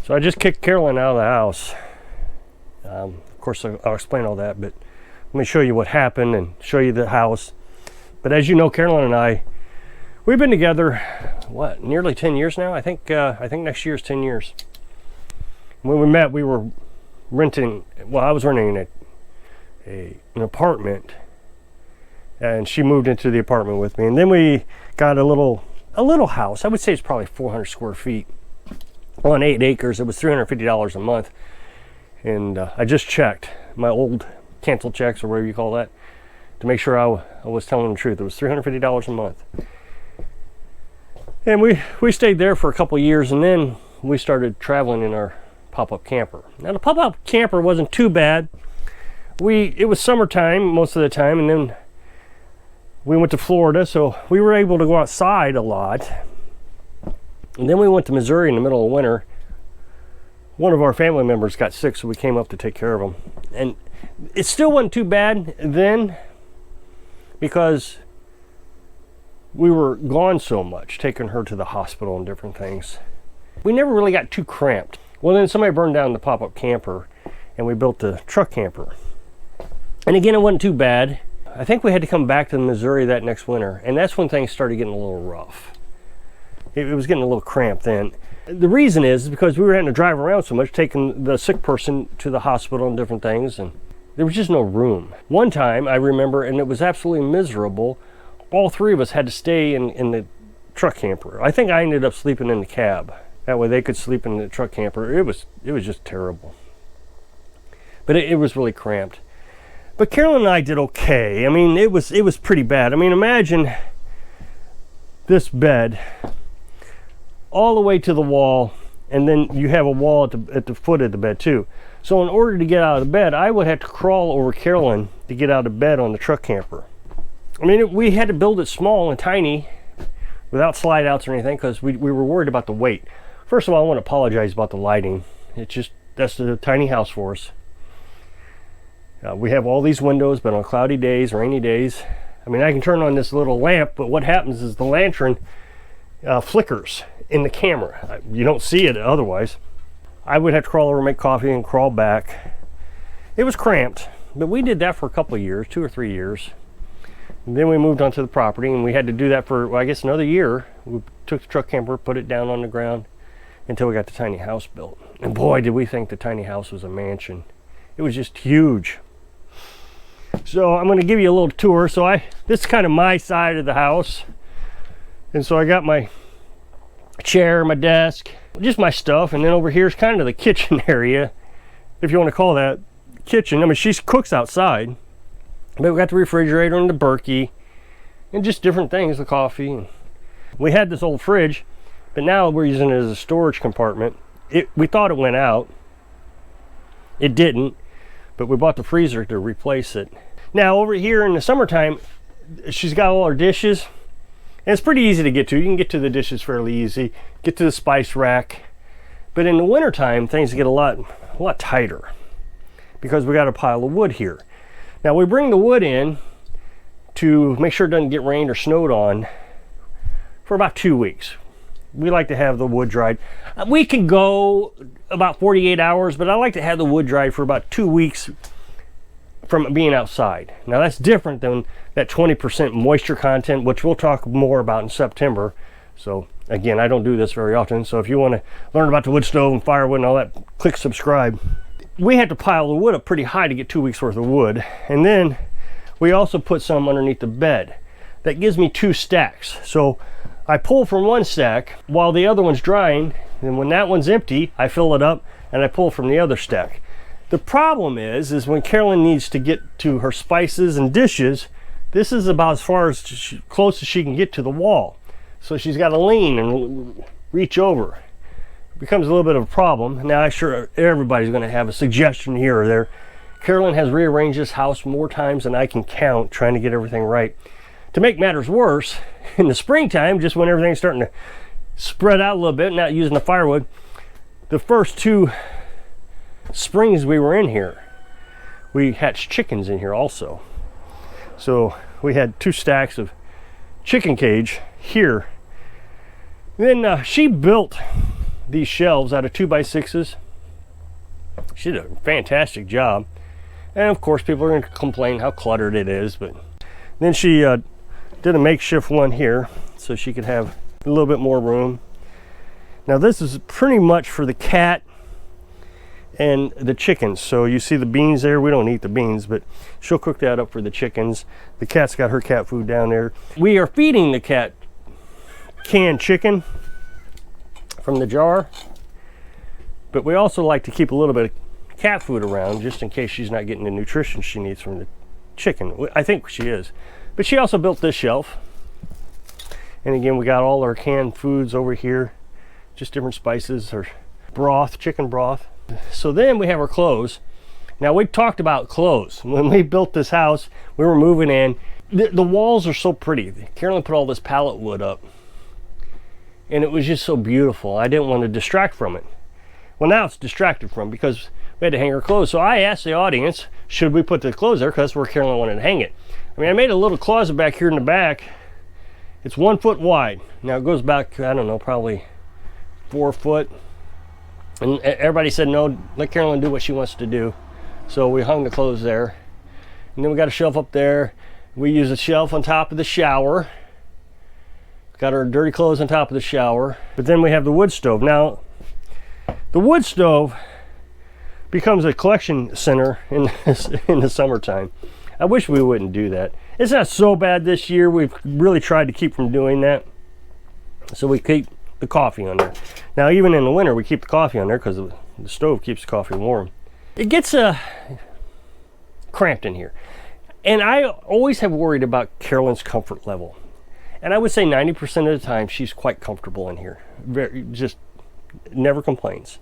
So I just kicked Carolyn out of the house. Of course, I'll explain all that, but let me show you what happened and show you the house. But as you know, Carolyn and I, we've been together, what, nearly 10 years now? I think next year's 10 years. When we met, we were renting, well, I was renting an apartment, and she moved into the apartment with me. And then we got a little house. I would say it's probably 400 square feet on 8 acres. It was $350 a month. And I just checked my old canceled checks, or whatever you call that, to make sure I was telling the truth. It was $350 a month. And we stayed there for a couple years, and then we started traveling in our pop-up camper. Now the pop-up camper wasn't too bad. It was summertime most of the time, and then we went to Florida, so we were able to go outside a lot. And then we went to Missouri in the middle of winter. One of our family members got sick, so we came up to take care of him. And it still wasn't too bad then, because we were gone so much, taking her to the hospital and different things. We never really got too cramped. Well, then somebody burned down the pop-up camper, and we built the truck camper. And again, it wasn't too bad. I think we had to come back to Missouri that next winter, and that's when things started getting a little rough. It was getting a little cramped then. The reason is because we were having to drive around so much, taking the sick person to the hospital and different things, and there was just no room. One time, I remember, and it was absolutely miserable, all three of us had to stay in the truck camper. I think I ended up sleeping in the cab. That way they could sleep in the truck camper. It was just terrible. But it was really cramped. But Carolyn and I did okay. I mean, it was pretty bad. I mean, imagine this bed all the way to the wall, and then you have a wall at the foot of the bed too. So in order to get out of the bed, I would have to crawl over Carolyn to get out of bed on the truck camper. I mean, we had to build it small and tiny without slide outs or anything, because we were worried about the weight. First of all, I want to apologize about the lighting. That's a tiny house for us. We have all these windows, but on cloudy days, rainy days, I mean, I can turn on this little lamp, but what happens is the lantern flickers in the camera. You don't see it otherwise. I would have to crawl over, make coffee, and crawl back. It was cramped, but we did that for a couple of years, 2 or 3 years. And then we moved onto the property, and we had to do that for, well, I guess another year. We took the truck camper, put it down on the ground until we got the tiny house built. And boy, did we think the tiny house was a mansion. It was just huge. So I'm going to give you a little tour. So this is kind of my side of the house. And so I got my chair, my desk, just my stuff. And then over here is kind of the kitchen area, if you want to call that kitchen. I mean, she cooks outside. But we got the refrigerator and the Berkey and just different things, the coffee. We had this old fridge, but now we're using it as a storage compartment. We thought it went out. It didn't, but we bought the freezer to replace it. Now over here in the summertime, she's got all her dishes, and it's pretty easy to get to. You can get to the dishes fairly easy, get to the spice rack. But in the wintertime, things get a lot tighter because we got a pile of wood here. Now we bring the wood in to make sure it doesn't get rained or snowed on for about 2 weeks. We like to have the wood dried. We can go about 48 hours, but I like to have the wood dried for about 2 weeks from being outside. Now that's different than that 20% moisture content, which we'll talk more about in September. So again, I don't do this very often. So if you want to learn about the wood stove and firewood and all that, click subscribe. We had to pile the wood up pretty high to get 2 weeks worth of wood. And then we also put some underneath the bed. That gives me 2 stacks. So I pull from one stack while the other one's drying, and when that one's empty, I fill it up and I pull from the other stack. The problem is when Carolyn needs to get to her spices and dishes, this is about as far as close as she can get to the wall. So she's got to lean and reach over. Becomes a little bit of a problem. Now I'm sure everybody's going to have a suggestion here or there. Carolyn has rearranged this house more times than I can count, trying to get everything right. To make matters worse, in the springtime, just when everything's starting to spread out a little bit, not using the firewood, the first 2 springs we were in here, we hatched chickens in here also. So we had 2 stacks of chicken cage here. Then she built these shelves out of 2x6s. She did a fantastic job. And of course, people are going to complain how cluttered it is, but then she did a makeshift one here so she could have a little bit more room. Now this is pretty much for the cat and the chickens. So you see the beans there. We don't eat the beans, but she'll cook that up for the chickens. The cat's got her cat food down there. We are feeding the cat canned chicken from the jar, but we also like to keep a little bit of cat food around just in case she's not getting the nutrition she needs from the chicken. I think she is. But she also built this shelf. And again, we got all our canned foods over here, just different spices or broth, chicken broth. So then we have our clothes. Now we talked about clothes. When we built this house, we were moving in. The walls are so pretty. Carolyn put all this pallet wood up, and it was just so beautiful. I didn't want to distract from it. Well, now it's distracted from because we had to hang our clothes. So I asked the audience, should we put the clothes there? Because that's where Carolyn wanted to hang it. I mean, I made a little closet back here in the back. It's 1 foot wide. Now it goes back, I don't know, probably 4 foot. And everybody said, no, let Carolyn do what she wants to do. So we hung the clothes there. And then we got a shelf up there. We use a shelf on top of the shower. Got our dirty clothes on top of the shower. But then we have the wood stove. Now, the wood stove becomes a collection center in the summertime. I wish we wouldn't do that. It's not so bad this year. We've really tried to keep from doing that. So we keep the coffee on there. Now, even in the winter, we keep the coffee on there because the stove keeps the coffee warm. It gets cramped in here. And I always have worried about Carolyn's comfort level. And I would say 90% of the time, she's quite comfortable in here. Just never complains.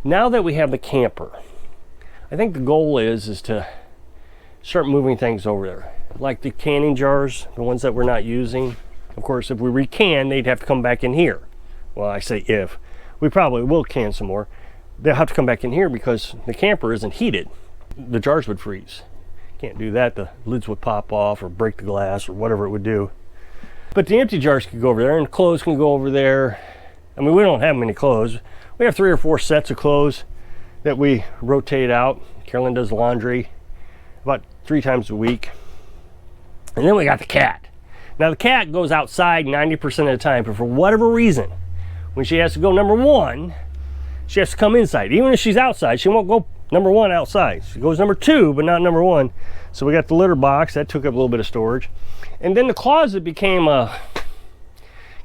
Now that we have the camper, I think the goal is to start moving things over there. Like the canning jars, the ones that we're not using. Of course, if we recan, they'd have to come back in here. Well, I say if. We probably will can some more. They'll have to come back in here because the camper isn't heated. The jars would freeze. Can't do that. The lids would pop off or break the glass or whatever it would do. But the empty jars could go over there and clothes can go over there. I mean, we don't have many clothes. We have 3 or 4 sets of clothes that we rotate out. Carolyn does laundry about 3 times a week. And then we got the cat. Now the cat goes outside 90% of the time, but for whatever reason, when she has to go number 1, she has to come inside. Even if she's outside, she won't go number 1 outside. She goes number 2, but not number 1. So we got the litter box, that took up a little bit of storage. And then the closet became a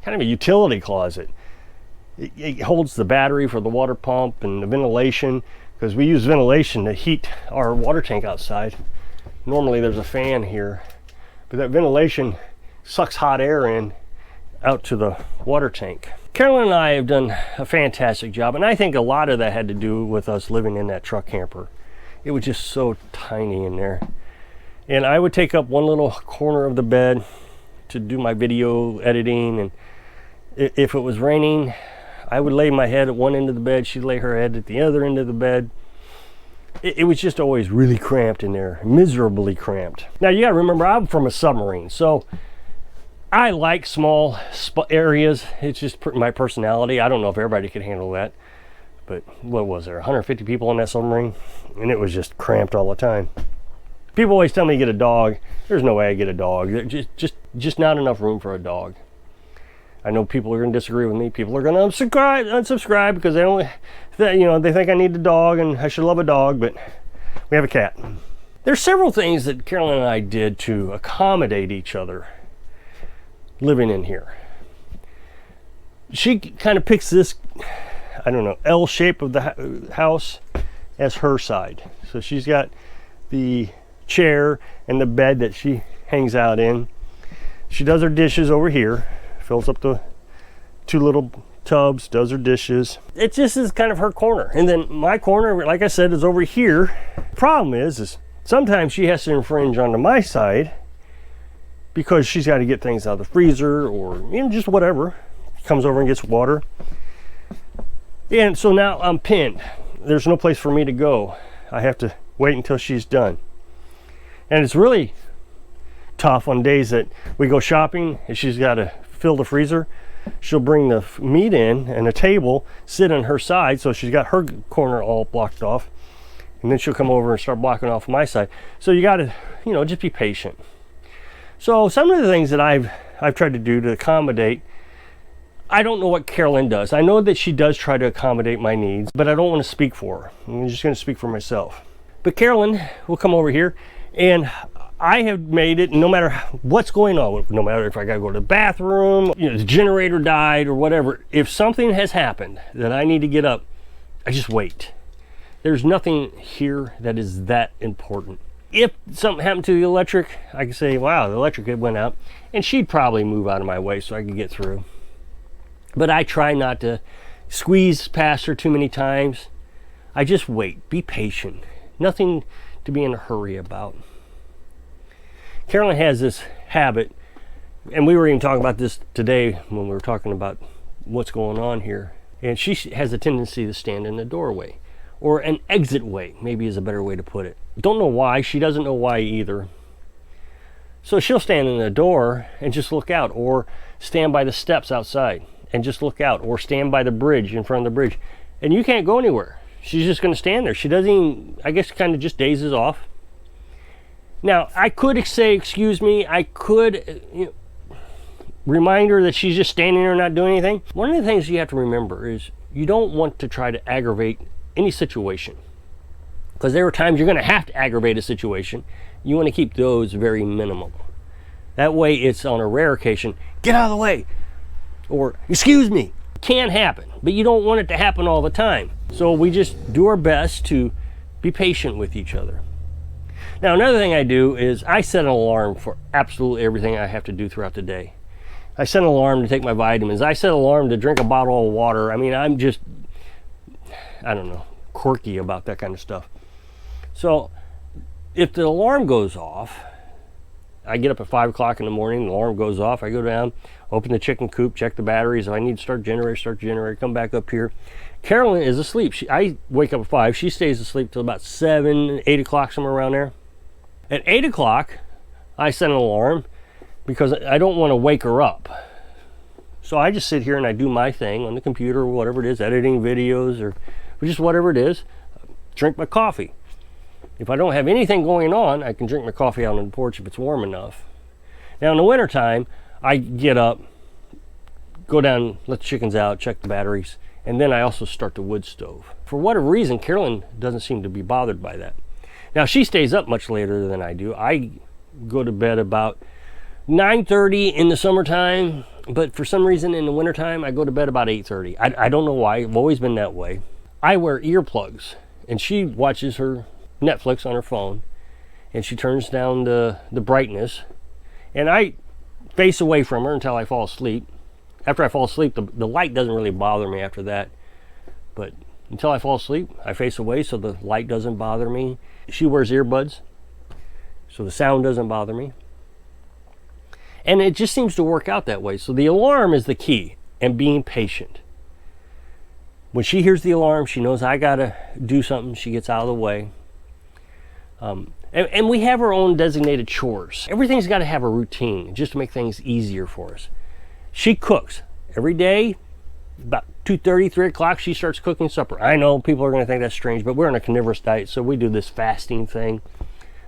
kind of a utility closet. It holds the battery for the water pump and the ventilation, because we use ventilation to heat our water tank outside. Normally there's a fan here, but that ventilation sucks hot air in out to the water tank. Carolyn and I have done a fantastic job, and I think a lot of that had to do with us living in that truck camper. It was just so tiny in there. And I would take up one little corner of the bed to do my video editing, and if it was raining, I would lay my head at one end of the bed, she'd lay her head at the other end of the bed. It was just always really cramped in there, miserably cramped. Now you gotta remember, I'm from a submarine, so I like small areas. It's just my personality. I don't know if everybody could handle that, but what was there, 150 people in that submarine? And it was just cramped all the time. People always tell me to get a dog. There's no way I get a dog. There's just not enough room for a dog. I know people are going to disagree with me. People are going to unsubscribe because they think I need a dog and I should love a dog, but we have a cat. There's several things that Carolyn and I did to accommodate each other living in here. She kind of picks this, I don't know, L shape of the house as her side. So she's got the chair and the bed that she hangs out in. She does her dishes over here, fills up the 2 little tubs, does her dishes. It just is kind of her corner. And then my corner, like I said, is over here. Problem is sometimes she has to infringe onto my side because she's got to get things out of the freezer or just whatever. Comes over and gets water. And so now I'm pinned. There's no place for me to go. I have to wait until she's done. And it's really tough on days that we go shopping and she's got to fill the freezer. she'll bring the meat in and a table, sit on her side, so she's got her corner all blocked off, and then she'll come over and start blocking off my side. So you got to, you know, just be patient. So some of the things that I've tried to do to accommodate, I don't know what Carolyn does. I know that she does try to accommodate my needs, but I don't want to speak for her. I'm just going to speak for myself. But Carolyn will come over here, and I have made it, no matter what's going on, no matter if I got to go to the bathroom, you know, the generator died or whatever, if something has happened that I need to get up, I just wait. There's nothing here that is that important. If something happened to the electric, I can say, wow, the electric went out, and she'd probably move out of my way so I could get through. But I try not to squeeze past her too many times. I just wait, be patient. Nothing to be in a hurry about. Carolyn has this habit, and we were even talking about this today when we were talking about what's going on here, and she has a tendency to stand in the doorway, or an exit way, maybe is a better way to put it. Don't know why, she doesn't know why either. So she'll stand in the door and just look out, or stand by the steps outside and just look out, or stand by the bridge, in front of the bridge, and you can't go anywhere. She's just going to stand there. She doesn't even, I guess, kind of just dazes off. Now, I could say, excuse me, I could remind her that she's just standing there not doing anything. One of the things you have to remember is you don't want to try to aggravate any situation, because there are times you're going to have to aggravate a situation. You want to keep those very minimal. That way it's on a rare occasion, get out of the way, or excuse me. Can happen, but you don't want it to happen all the time. So we just do our best to be patient with each other. Now, another thing I do is I set an alarm for absolutely everything I have to do throughout the day. I set an alarm to take my vitamins. I set an alarm to drink a bottle of water. I mean, I'm just, I don't know, quirky about that kind of stuff. So if the alarm goes off, I get up at 5 o'clock in the morning, the alarm goes off, I go down, open the chicken coop, check the batteries. If I need to start generator, come back up here. Carolyn is asleep. I wake up at 5, she stays asleep till about 7, 8 o'clock, somewhere around there. At 8 o'clock, I set an alarm because I don't want to wake her up. So I just sit here and I do my thing on the computer or whatever it is, editing videos or just whatever it is, drink my coffee. If I don't have anything going on, I can drink my coffee out on the porch if it's warm enough. Now in the wintertime, I get up, go down, let the chickens out, check the batteries, and then I also start the wood stove. For whatever reason, Carolyn doesn't seem to be bothered by that. Now she stays up much later than I do. I go to bed about 9:30 in the summertime, but for some reason in the wintertime, I go to bed about 8:30. I don't know why, I've always been that way. I wear earplugs, and she watches her Netflix on her phone, and she turns down the brightness, and I face away from her until I fall asleep. After I fall asleep, the light doesn't really bother me after that, but until I fall asleep, I face away so the light doesn't bother me. She wears earbuds, so the sound doesn't bother me, and it just seems to work out that way. So the alarm is the key, and being patient. When she hears the alarm, she knows I gotta do something. She gets out of the way. And we have our own designated chores. Everything's got to have a routine just to make things easier for us. She cooks every day. About 2:30, 3 o'clock, she starts cooking supper. I know people are going to think that's strange, but we're on a carnivorous diet, so we do this fasting thing.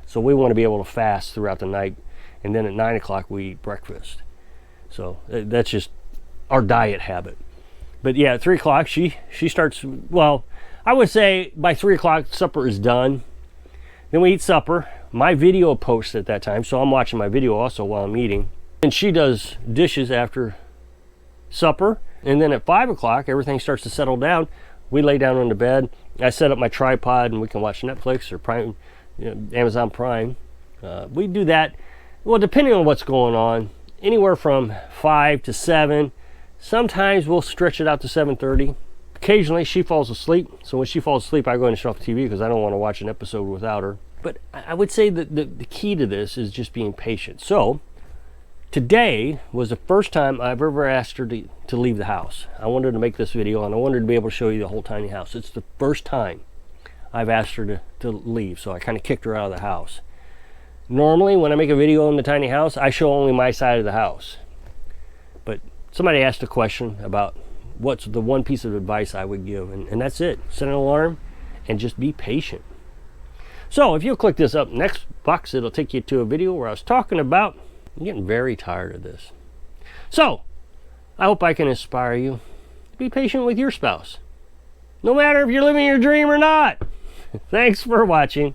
So we want to be able to fast throughout the night, and then at 9 o'clock we eat breakfast. So that's just our diet habit. But yeah, at 3 o'clock she starts, well, I would say by 3 o'clock supper is done. Then we eat supper. My video posts at that time, so I'm watching my video also while I'm eating. And she does dishes after supper. And then at 5 o'clock, everything starts to settle down. We lay down on the bed. I set up my tripod and we can watch Netflix or Prime, Amazon Prime. We do that, well, depending on what's going on, anywhere from 5 to 7. Sometimes we'll stretch it out to 7:30. Occasionally she falls asleep, so when she falls asleep I go ahead and shut off the TV because I don't want to watch an episode without her. But I would say that the key to this is just being patient. So today was the first time I've ever asked her to leave the house. I wanted to make this video and I wanted to be able to show you the whole tiny house. It's the first time I've asked her to leave, so I kind of kicked her out of the house. Normally when I make a video in the tiny house, I show only my side of the house. But somebody asked a question about what's the one piece of advice I would give, and that's it. Set an alarm and just be patient. So if you'll click this up next box, it'll take you to a video where I was talking about, I'm getting very tired of this. So I hope I can inspire you to be patient with your spouse, no matter if you're living your dream or not. Thanks for watching.